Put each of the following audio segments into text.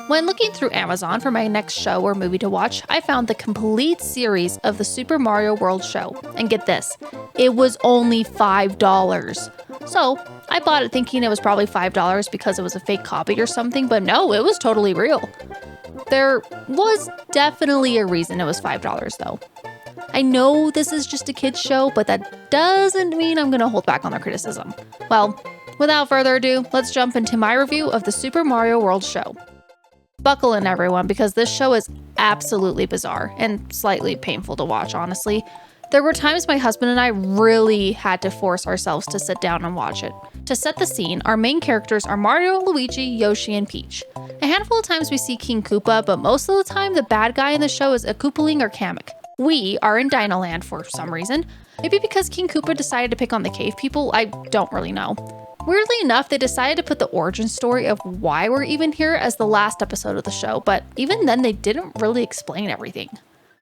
When looking through Amazon for my next show or movie to watch, I found the complete series of the Super Mario World show. And get this, it was only $5. So I bought it thinking it was probably $5 because it was a fake copy or something, but no, it was totally real. There was definitely a reason it was $5 though. I know this is just a kid's show, but that doesn't mean I'm gonna hold back on their criticism. Well, without further ado, let's jump into my review of the Super Mario World show. Buckle in everyone, because this show is absolutely bizarre and slightly painful to watch, honestly. There were times my husband and I really had to force ourselves to sit down and watch it. To set the scene, our main characters are Mario, Luigi, Yoshi, and Peach. A handful of times we see King Koopa, but most of the time the bad guy in the show is a Koopaling or Kamek. We are in Dino Land for some reason. Maybe because King Koopa decided to pick on the cave people, I don't really know. Weirdly enough, they decided to put the origin story of why we're even here as the last episode of the show, but even then they didn't really explain everything.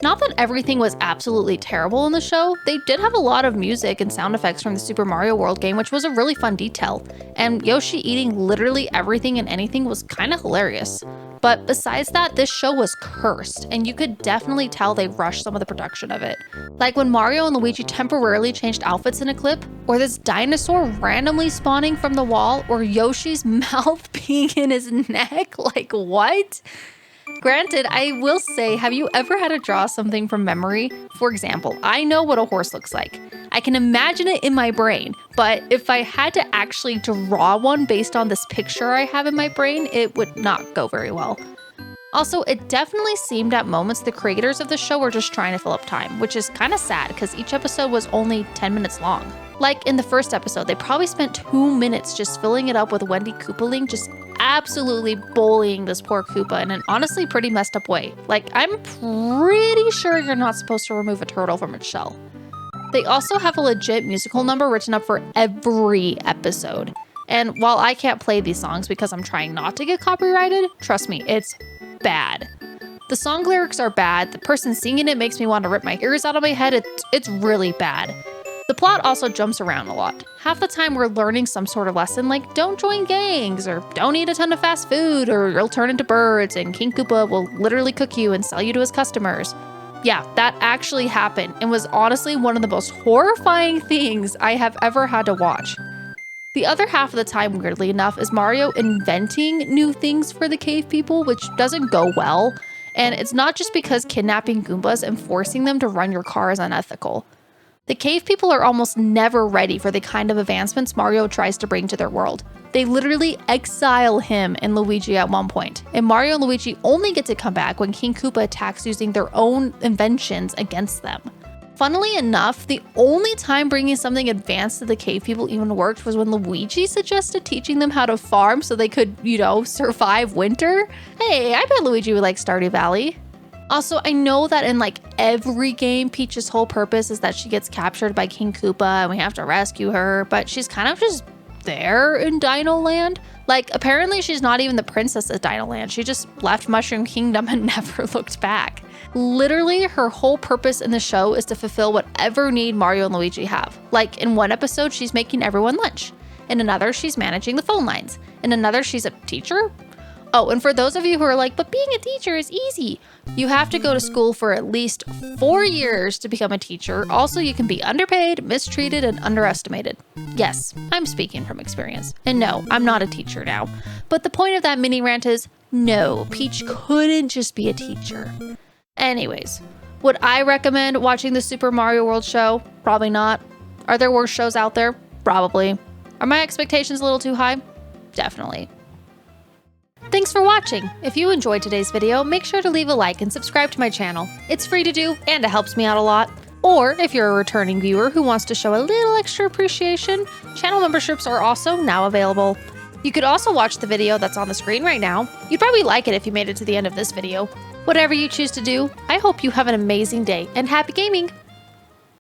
Not that everything was absolutely terrible in the show, they did have a lot of music and sound effects from the Super Mario World game, which was a really fun detail, and Yoshi eating literally everything and anything was kind of hilarious. But besides that, this show was cursed, and you could definitely tell they rushed some of the production of it. Like when Mario and Luigi temporarily changed outfits in a clip, or this dinosaur randomly spawning from the wall, or Yoshi's mouth being in his neck, like what? Granted, I will say, have you ever had to draw something from memory? For example, I know what a horse looks like. I can imagine it in my brain, but if I had to actually draw one based on this picture I have in my brain, it would not go very well. Also, it definitely seemed at moments the creators of the show were just trying to fill up time, which is kind of sad because each episode was only 10 minutes long. Like in the first episode, they probably spent 2 minutes just filling it up with Wendy Koopaling just absolutely bullying this poor Koopa in an honestly pretty messed up way. Like, I'm pretty sure you're not supposed to remove a turtle from its shell. They also have a legit musical number written up for every episode. And while I can't play these songs because I'm trying not to get copyrighted, trust me, it's bad. The song lyrics are bad, the person singing it makes me want to rip my ears out of my head, it's really bad. The plot also jumps around a lot. Half the time we're learning some sort of lesson like don't join gangs, or don't eat a ton of fast food, or you'll turn into birds and King Koopa will literally cook you and sell you to his customers. Yeah, that actually happened and was honestly one of the most horrifying things I have ever had to watch. The other half of the time, weirdly enough, is Mario inventing new things for the cave people, which doesn't go well. And it's not just because kidnapping Goombas and forcing them to run your car is unethical. The cave people are almost never ready for the kind of advancements Mario tries to bring to their world. They literally exile him and Luigi at one point, and Mario and Luigi only get to come back when King Koopa attacks using their own inventions against them. Funnily enough, the only time bringing something advanced to the cave people even worked was when Luigi suggested teaching them how to farm so they could, survive winter. Hey, I bet Luigi would like Stardew Valley. Also, I know that in like every game, Peach's whole purpose is that she gets captured by King Koopa and we have to rescue her, but she's kind of just there in Dino Land. Like, apparently she's not even the princess of Dino Land. She just left Mushroom Kingdom and never looked back. Literally, her whole purpose in the show is to fulfill whatever need Mario and Luigi have. Like, in one episode, she's making everyone lunch. In another, she's managing the phone lines. In another, she's a teacher. Oh, and for those of you who are like, but being a teacher is easy. You have to go to school for at least 4 years to become a teacher. Also, you can be underpaid, mistreated, and underestimated. Yes, I'm speaking from experience. And no, I'm not a teacher now. But the point of that mini rant is, no, Peach couldn't just be a teacher. Anyways, would I recommend watching the Super Mario World show? Probably not. Are there worse shows out there? Probably. Are my expectations a little too high? Definitely. Thanks for watching! If you enjoyed today's video, make sure to leave a like and subscribe to my channel. It's free to do, and it helps me out a lot. Or, if you're a returning viewer who wants to show a little extra appreciation, channel memberships are also now available. You could also watch the video that's on the screen right now. You'd probably like it if you made it to the end of this video. Whatever you choose to do, I hope you have an amazing day, and happy gaming!